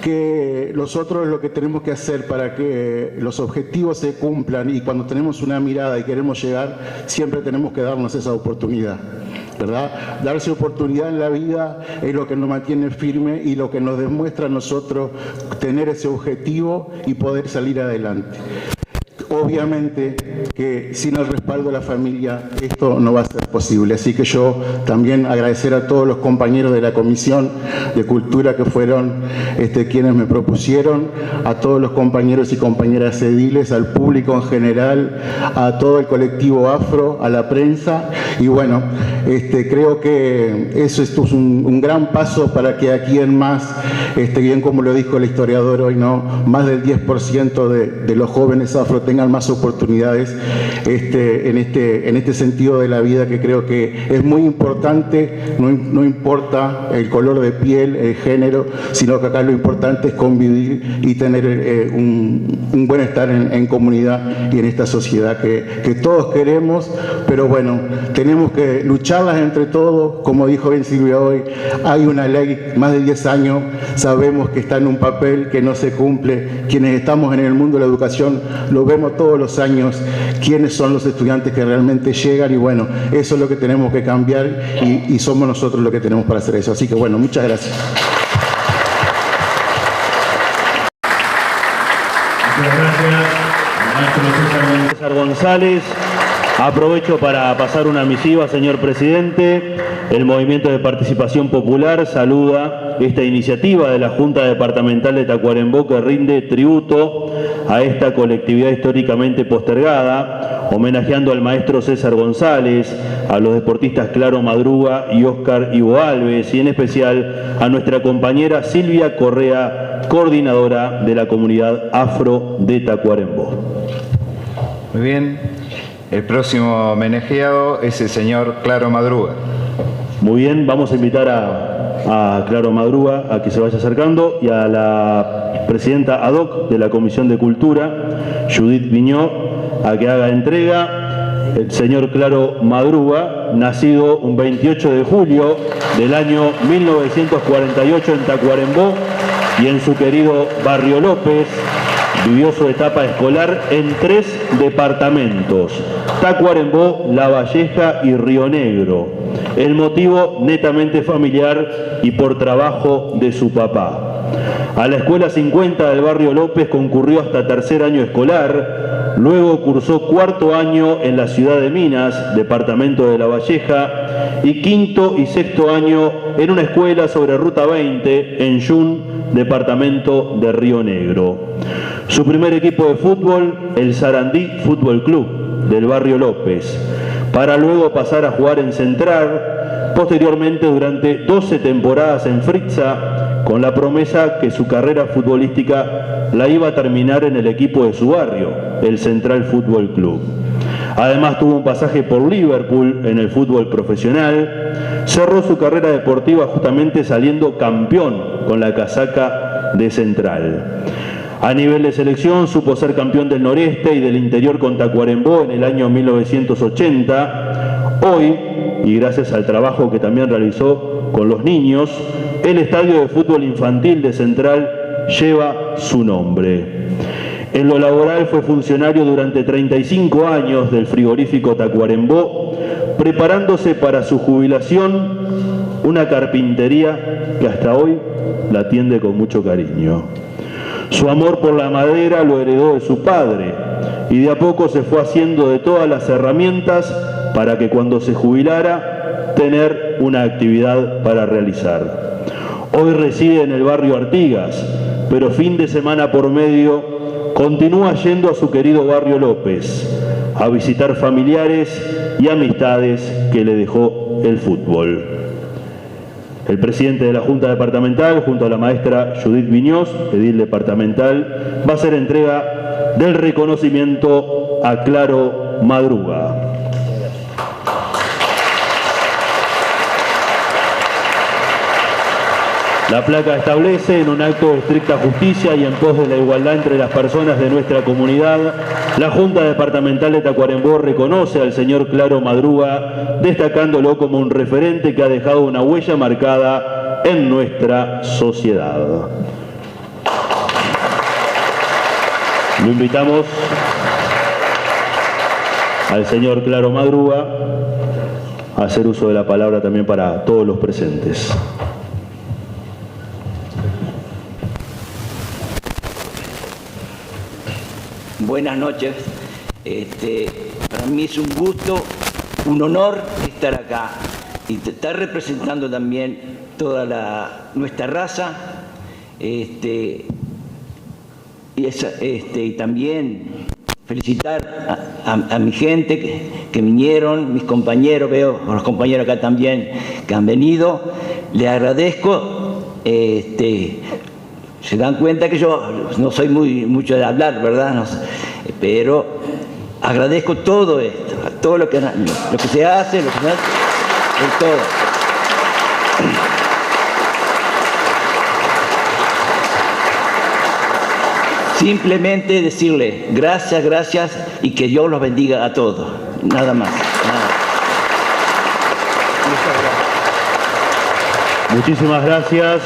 que nosotros lo que tenemos que hacer para que los objetivos se cumplan, y cuando tenemos una mirada y queremos llegar, siempre tenemos que darnos esa oportunidad, ¿verdad? Darse oportunidad en la vida es lo que nos mantiene firme y lo que nos demuestra a nosotros tener ese objetivo y poder salir adelante. Obviamente que sin el respaldo de la familia esto no va a ser posible, así que yo también agradecer a todos los compañeros de la Comisión de Cultura que fueron quienes me propusieron, a todos los compañeros y compañeras ediles, al público en general, a todo el colectivo afro, a la prensa, y bueno, creo que eso es un gran paso para que aquí en más, bien como lo dijo el historiador hoy, ¿no?, más del 10% de los jóvenes afro tengan más oportunidades en este sentido de la vida, que creo que es muy importante. No importa el color de piel, el género, sino que acá lo importante es convivir y tener un buen estar en comunidad y en esta sociedad que todos queremos, pero bueno, tenemos que lucharlas entre todos. Como dijo bien Silvia hoy, hay una ley, más de 10 años, sabemos que está en un papel que no se cumple. Quienes estamos en el mundo de la educación lo vemos todos los años, quiénes son los estudiantes que realmente llegan, y bueno, eso es lo que tenemos que cambiar, y somos nosotros los que tenemos para hacer eso. Así que bueno, muchas gracias. Muchas gracias, maestro César González. Aprovecho para pasar una misiva, señor presidente. El Movimiento de Participación Popular saluda esta iniciativa de la Junta Departamental de Tacuarembó, que rinde tributo a esta colectividad históricamente postergada, homenajeando al maestro César González, a los deportistas Claro Madruga y Óscar Ivo Alves, y en especial a nuestra compañera Silvia Correa, coordinadora de la comunidad afro de Tacuarembó. Muy bien. El próximo homenajeado es el señor Claro Madruga. Muy bien, vamos a invitar a Claro Madruga a que se vaya acercando, y a la presidenta ad hoc de la Comisión de Cultura, Judith Viñó, a que haga entrega. El señor Claro Madruga, nacido un 28 de julio del año 1948 en Tacuarembó y en su querido Barrio López, vivió su etapa escolar en 3 departamentos: Tacuarembó, La Valleja y Río Negro. El motivo netamente familiar y por trabajo de su papá. A la escuela 50 del Barrio López concurrió hasta tercer año escolar. Luego cursó cuarto año en la ciudad de Minas, departamento de La Valleja, y quinto y sexto año en una escuela sobre Ruta 20 en Yun, departamento de Río Negro. Su primer equipo de fútbol, el Sarandí Fútbol Club, del barrio López, para luego pasar a jugar en Central, posteriormente durante 12 temporadas en Fritza, con la promesa que su carrera futbolística la iba a terminar en el equipo de su barrio, el Central Fútbol Club. Además tuvo un pasaje por Liverpool en el fútbol profesional, cerró su carrera deportiva justamente saliendo campeón con la casaca de Central. A nivel de selección supo ser campeón del noreste y del interior con Tacuarembó en el año 1980. Hoy, y gracias al trabajo que también realizó con los niños, el estadio de fútbol infantil de Central lleva su nombre. En lo laboral fue funcionario durante 35 años del frigorífico Tacuarembó, preparándose para su jubilación, una carpintería que hasta hoy la atiende con mucho cariño. Su amor por la madera lo heredó de su padre y de a poco se fue haciendo de todas las herramientas para que cuando se jubilara tener una actividad para realizar. Hoy reside en el barrio Artigas, pero fin de semana por medio continúa yendo a su querido barrio López a visitar familiares y amistades que le dejó el fútbol. El presidente de la Junta Departamental, junto a la maestra Judith Viñós, edil departamental, va a hacer entrega del reconocimiento a Claro Madruga. La placa establece, en un acto de estricta justicia y en pos de la igualdad entre las personas de nuestra comunidad, la Junta Departamental de Tacuarembó reconoce al señor Claro Madruga, destacándolo como un referente que ha dejado una huella marcada en nuestra sociedad. Lo invitamos al señor Claro Madruga a hacer uso de la palabra también para todos los presentes. Buenas noches. Para mí es un gusto, un honor estar acá y estar representando también toda nuestra raza y también felicitar a mi gente que vinieron, mis compañeros, veo a los compañeros acá también que han venido. Les agradezco. Se dan cuenta que yo no soy mucho de hablar, ¿verdad? No sé, pero agradezco todo esto, todo lo que se hace, por todo. Simplemente decirle gracias, gracias y que Dios los bendiga a todos. Nada más. Nada. Muchísimas gracias.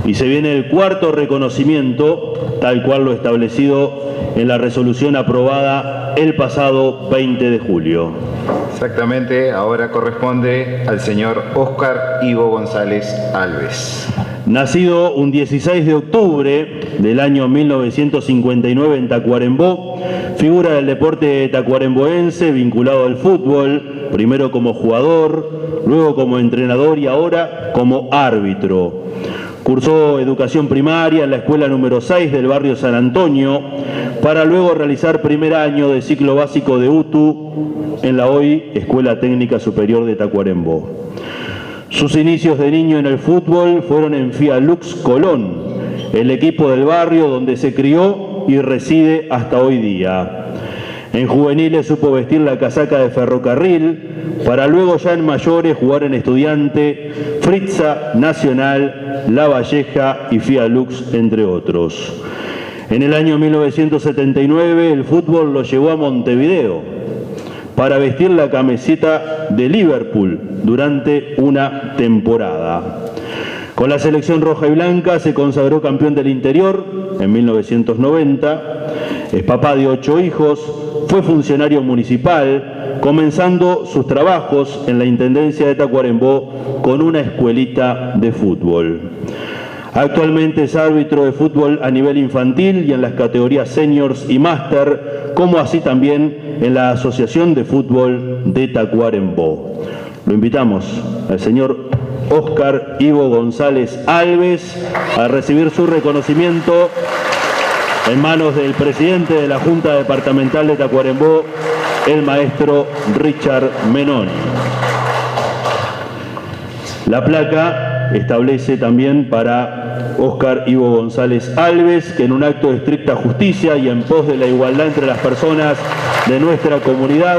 Y se viene el cuarto reconocimiento, tal cual lo establecido en la resolución aprobada el pasado 20 de julio. Exactamente, ahora corresponde al señor Óscar Ivo González Alves. Nacido un 16 de octubre del año 1959 en Tacuarembó, figura del deporte tacuaremboense vinculado al fútbol, primero como jugador, luego como entrenador y ahora como árbitro. Cursó educación primaria en la escuela número 6 del barrio San Antonio, para luego realizar primer año de ciclo básico de UTU en la hoy Escuela Técnica Superior de Tacuarembó. Sus inicios de niño en el fútbol fueron en Fialux Colón, el equipo del barrio donde se crió y reside hasta hoy día. En juveniles supo vestir la casaca de Ferrocarril, para luego ya en mayores jugar en Estudiante, Fritza, Nacional, La Valleja y Fialux, entre otros. En el año 1979 el fútbol lo llevó a Montevideo para vestir la camiseta de Liverpool durante una temporada. Con la selección roja y blanca se consagró campeón del interior en 1990, es papá de 8 hijos, fue funcionario municipal, comenzando sus trabajos en la Intendencia de Tacuarembó con una escuelita de fútbol. Actualmente es árbitro de fútbol a nivel infantil y en las categorías seniors y máster, como así también en la Asociación de Fútbol de Tacuarembó. Lo invitamos al señor Óscar Ivo González Alves a recibir su reconocimiento en manos del presidente de la Junta Departamental de Tacuarembó, el maestro Richard Menoni. La placa establece también para Óscar Ivo González Alves que en un acto de estricta justicia y en pos de la igualdad entre las personas de nuestra comunidad,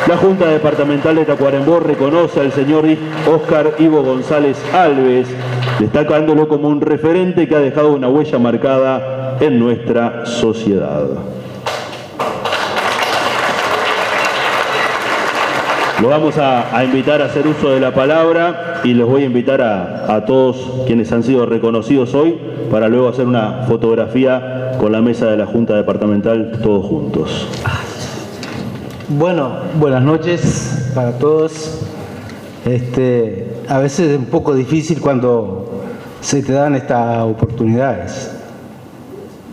la Junta Departamental de Tacuarembó reconoce al señor Óscar Ivo González Alves, destacándolo como un referente que ha dejado una huella marcada en nuestra sociedad. Lo vamos a invitar a hacer uso de la palabra y les voy a invitar a todos quienes han sido reconocidos hoy para luego hacer una fotografía con la mesa de la Junta Departamental todos juntos. Bueno, buenas noches para todos. A veces es un poco difícil cuando se te dan estas oportunidades.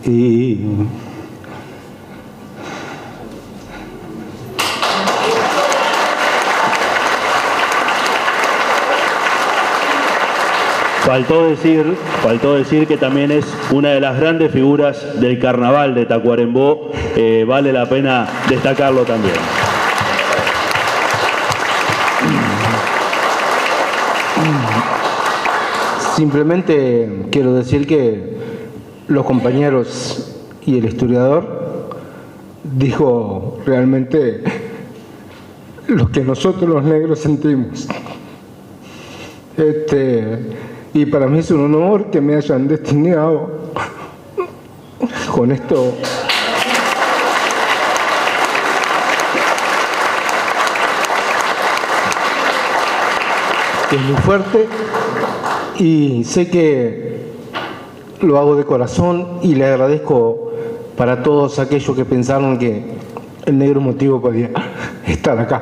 Y faltó decir que también es una de las grandes figuras del carnaval de Tacuarembó. Vale la pena destacarlo también. Simplemente quiero decir que los compañeros y el historiador dijo realmente lo que nosotros los negros sentimos. Y para mí es un honor que me hayan destinado con esto. Es muy fuerte y sé que lo hago de corazón y le agradezco para todos aquellos que pensaron que el negro motivo podía estar acá.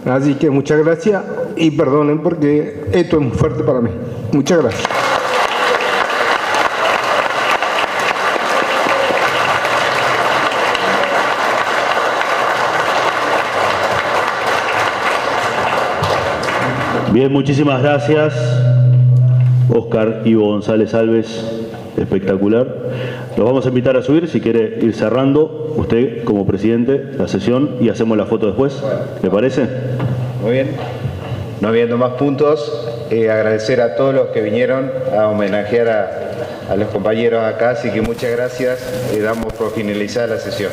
Así que muchas gracias y perdonen porque esto es muy fuerte para mí. Muchas gracias. Bien, muchísimas gracias, Óscar Ivo González Alves, espectacular. Los vamos a invitar a subir, si quiere ir cerrando usted como presidente la sesión y hacemos la foto después. ¿Le parece? Muy bien. No habiendo más puntos, agradecer a todos los que vinieron a homenajear a los compañeros acá, así que muchas gracias. Damos por finalizada la sesión.